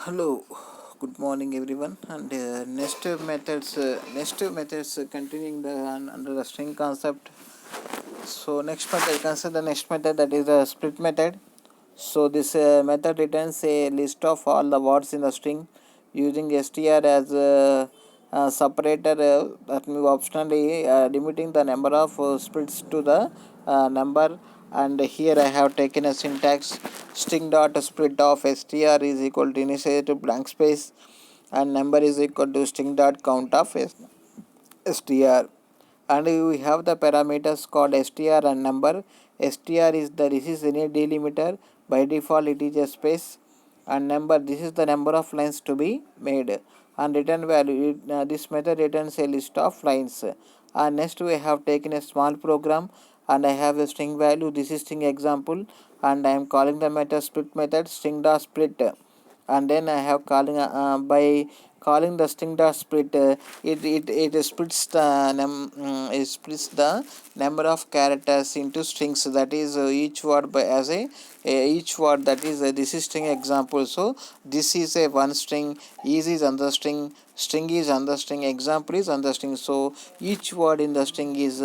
Hello, good morning everyone. And next methods continuing the under the string concept. So next method, consider the next method, that is the split method. So this method returns a list of all the words in the string using str as a separator. That means optionally limiting the number of splits to the number. And here I have taken a syntax: string dot split of str is equal to initialize to blank space, and number is equal to string dot count of str. And we have the parameters called str and number. Str is the this is any delimiter. By default it is a space, and number, this is the number of lines to be made. And return value, this method returns a list of lines. And next we have taken a small program, and I have a string value. This is string example, and I am calling the method split method string dot split. And then I have calling by calling the string dot split, it splits the it splits the number of characters into strings. That is each word by as each word, that is this is string example. So this is a one string, is on the string is on the string, example is on the string. So each word in the string is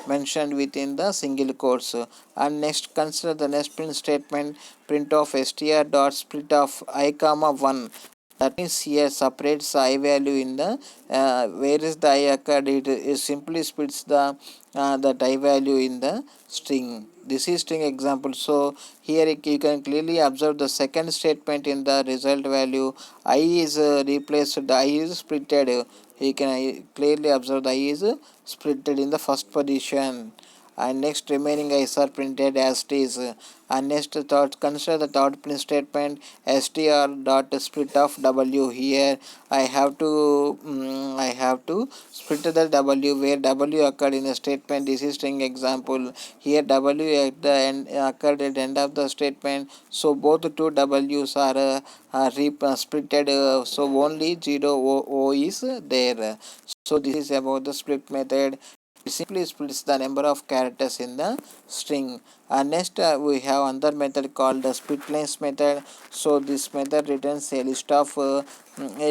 mentioned within the single quotes. And next, consider the next print statement: print of str dot split of I comma 1. That means here separates I value in the where is the I occurred, it simply splits the that I value in the string. This is string example. So here you can clearly observe the second statement in the result value. I is replaced, I is splitted. You can clearly observe the I is splitted in the first position. And next, remaining i's are printed as it is. And next, third, consider the third print statement: str dot split of w. Here I have to split the w where w occurred in the statement. This is string example. Here w at the end occurred at the end of the statement, so both two w's are splitted, so only 0 o is there. So this is about the split method. It simply splits the number of characters in the string. And next we have another method called the split lines method. So this method returns a list of a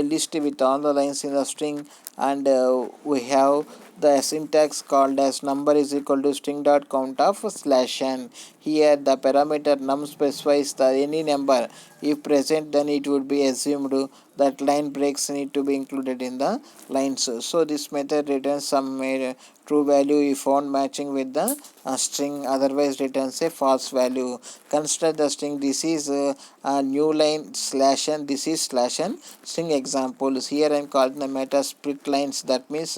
list with all the lines in the string. And we have the syntax called as number is equal to string dot count of slash n. Here the parameter num specifies the any number. If present, then it would be assumed that line breaks need to be included in the lines. So this method returns some true value if found matching with the string, otherwise returns a false value. Consider the string: this is a new line slash n, this is slash n string examples. Here I am calling the meta split lines. That means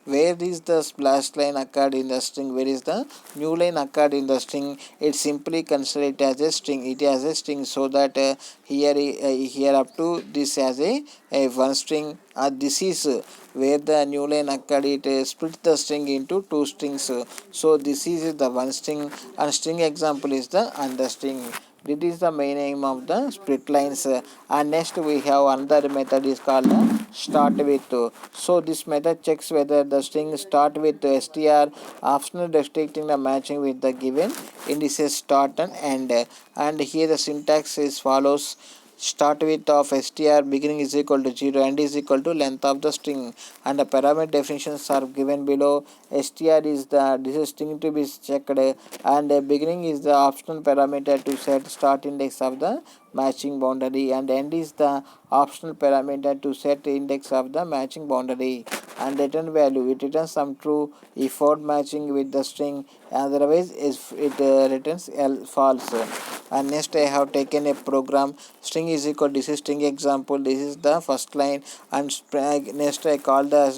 where is the splash line occurred in the string, where is the new line occurred in the string, it simply consider it as a string, it as a string. So that here up to this as a one string. This is where the new line occurred, it split the string into two strings. So this is the one string, and string example is the under string. This is the main aim of the split lines. And next we have another method is called start with. So this method checks whether the string start with str, optional restricting the matching with the given indices start and end. And here the syntax is follows: start with of str beginning is equal to 0, end is equal to length of the string. And the parameter definitions are given below. Str is the this is string to be checked, and beginning is the optional parameter to set start index of the matching boundary, and end is the optional parameter to set index of the matching boundary. And return value, it returns some true if found matching with the string, otherwise it returns false. And next I have taken a program: string is equal, this is string example, this is the first line. And next I call the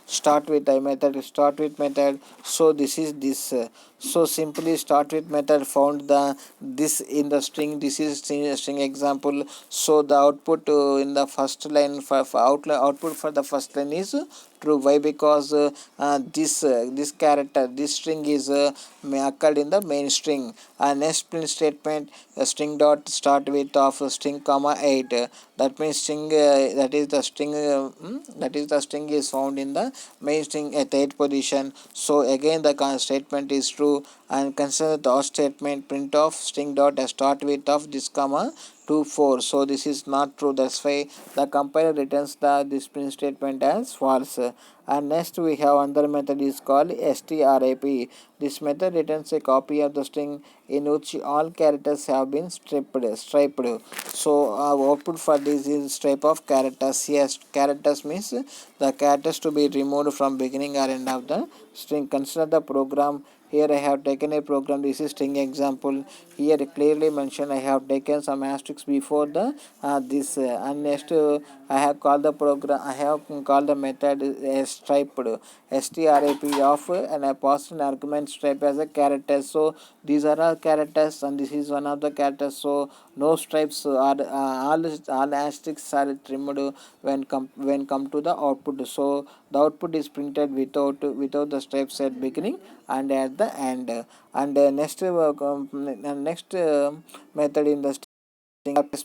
start with method. So this is this so simply start with method found the this in the string, this is string example. So the output in the first line for output for the first line is true. Why? Because this character, this string is occurred in the main string. And next print statement: string dot start with of string comma 8. That means string that is the string is found in the main string at 8th position. So again the statement is true. And consider the or statement: print of string dot start with of this comma 2 4. So this is not true, that's why the compiler returns this print statement as false. And next we have another method is called strip. This method returns a copy of the string in which all characters have been striped. So output for this is stripe of characters. Yes, characters means the characters to be removed from beginning or end of the string. Consider the program. Here I have taken a program. This is string example. Here clearly mentioned I have taken some asterisks before the this and next I have called the program. I have called the method striped strip of and I passed an argument stripe as a character. So these are all characters and this is one of the characters. So no stripes are all asterisks are trimmed when come to the output. So the output is printed without the stripes at beginning and at the end. And next method in the string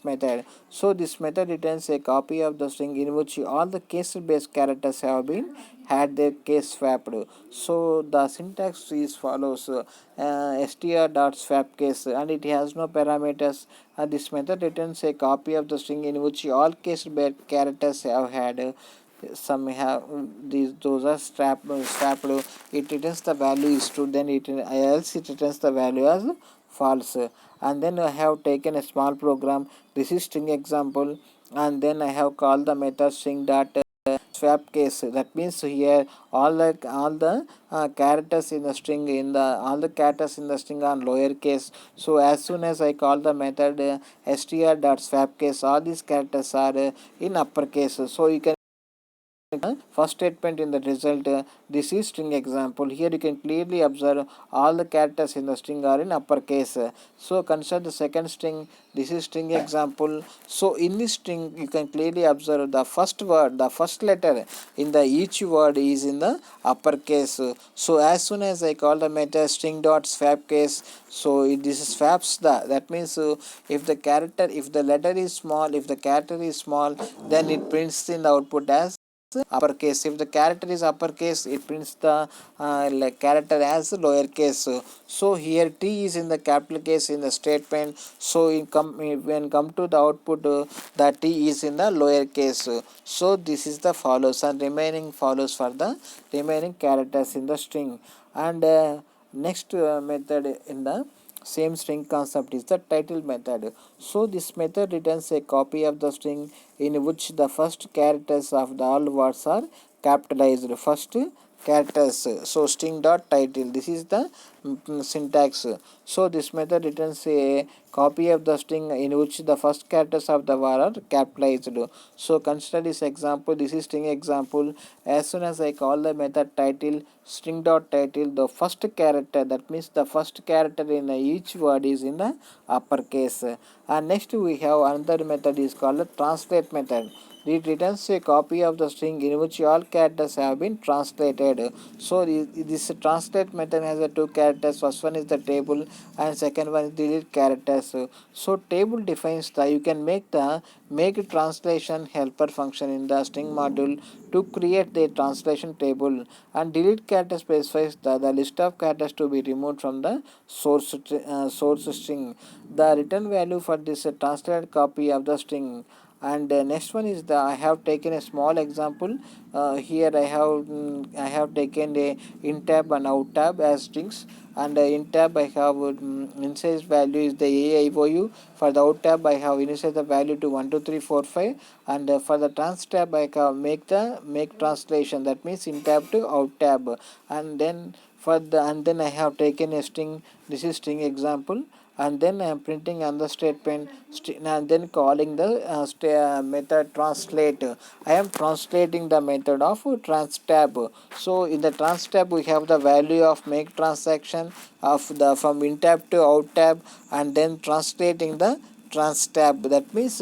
method. So this method returns a copy of the string in which all the case based characters have been had their case swapped. So the syntax is follows str.swap case and it has no parameters. This method returns a copy of the string in which all case based characters have had some have these those are strapped. It returns the value is true, then else it returns the value as false. And then I have taken a small program. This is string example, and then I have called the method string dot swap case. That means here all the characters in the string all the characters in the string are lowercase. So as soon as I call the method str.swap case, all these characters are in uppercase. So you can first statement in the result. This is string example. Here you can clearly observe all the characters in the string are in uppercase. So consider the second string. This is string example. So in this string you can clearly observe the first word, the first letter in the each word is in the uppercase. So as soon as I call the method string dot swap case, so this swaps that means if the letter is small, if the character is small, then it prints in the output as uppercase. If the character is uppercase, it prints the character as lowercase. So here t is in the capital case in the statement. So when come to the output, the t is in the lowercase. So this is the follows and remaining follows for the remaining characters in the string. And next method in the same string concept is the title method. So this method returns a copy of the string in which the first characters of the all words are capitalized. First characters. So string dot title. This is the syntax. So this method returns a copy of the string in which the first characters of the word are capitalized. So consider this example. This is string example. As soon as I call the method title string dot title, the first character, that means the first character in each word is in the uppercase. And next we have another method is called the translate method. It returns a copy of the string in which all characters have been translated. So this translate method has two characters. First one is the table and second one is delete characters. So table defines the you can make translation helper function in the string module to create the translation table, and delete character specifies the list of characters to be removed from the source string. The return value for this translated copy of the string. And next one is the I have taken a small example. Here I have taken a in tab and out tab as strings, and in tab I have initial value is the AIOU. For the out tab I have initialized the value to 1 2 3 4 5, and for the trans tab I can make translation, that means in tab to out tab. And then I have taken a string. This is string example, and then I am printing on the statement and then calling the method translate. I am translating the method of trans tab. So in the trans tab we have the value of make transaction of the from in tab to out tab, and then translating the trans tab. That means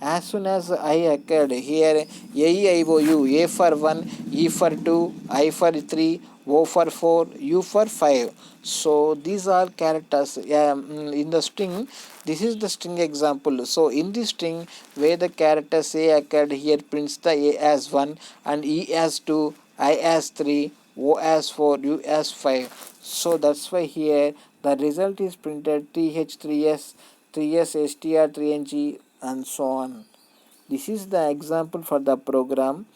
as soon as I occurred here AEIOU, A for 1, E for 2, I for 3, O for 4, U for 5. So these are characters in the string. This is the string example. So in this string where the characters A occurred, here prints the A as 1 and E as 2, I as 3, O as 4, U as 5. So that's why here the result is printed TH3S 3s str 3ng and so on. This is the example for the program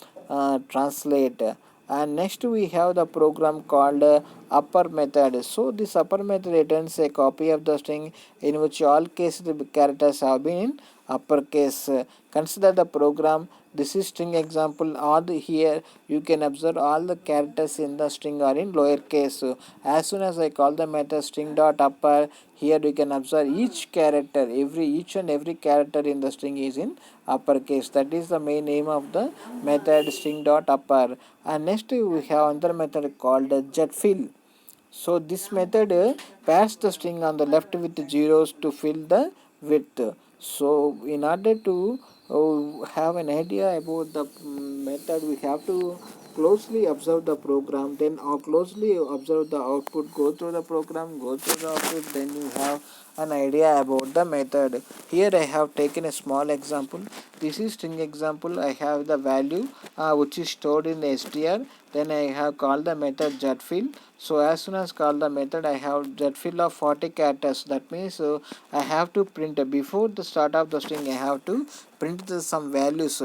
translate. And next we have the program called upper method. So this upper method returns a copy of the string in which all case characters have been in uppercase. Consider the program. This is string example. All here you can observe all the characters in the string are in lowercase. As soon as I call the method string dot upper, here you can observe each character, each and every character in the string is in uppercase. That is the main aim of the method string dot upper. And next we have another method called jetfill. So this method pairs the string on the left with zeros to fill the width. So in order to have an idea about the method, we have to closely observe the program, then closely observe the output, go through the program, go through the output, then you have an idea about the method. Here I have taken a small example. This is string example. I have the value which is stored in the str. Then I have called the method jetfill. So as soon as call the method, I have jetfill of 40 characters. That means I have to print before the start of the string. I have to print some values.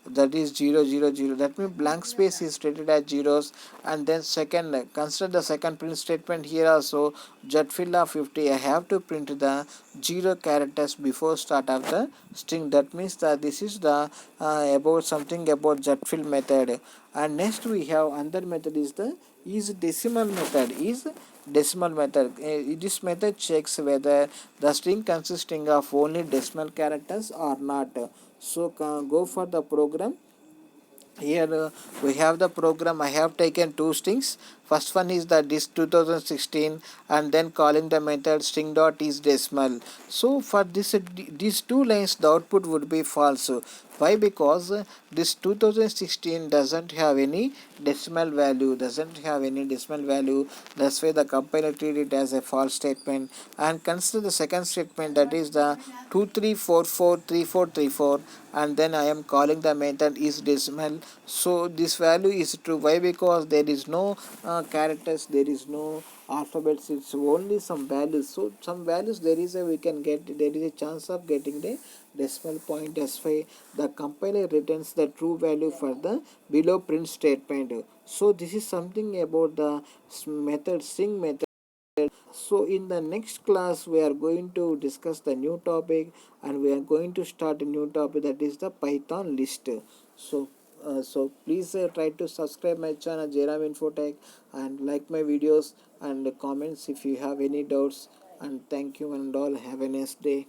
That is 000. That means blank space is treated as zeros. And then second, consider the second print statement here also. Jetfill of 50. I have to print the 0 characters before start of the string. That means that this is the about something about jetfill method. And next we have another method is the decimal method. This method checks whether the string consisting of only decimal characters or not. So go for the program. Here we have the program. I have taken two strings. First one is the this 2016 and then calling the method string dot is decimal. So for these two lines the output would be false. Why? Because this 2016 doesn't have any decimal value. That's why the compiler treat it as a false statement. And consider the second statement, that is the 23443434, and then I am calling the method is decimal. So this value is true. Why? Because there is no characters, there is no alphabets, it's only some values. So some values there is a chance of getting the decimal point. That's why the compiler returns the true value for the below print statement. So this is something about the string method. So in the next class we are going to discuss the new topic, and we are going to start a new topic, that is the Python list. So please try to subscribe my channel Jairam Infotech, and like my videos and comments if you have any doubts. And thank you and all, have a nice day.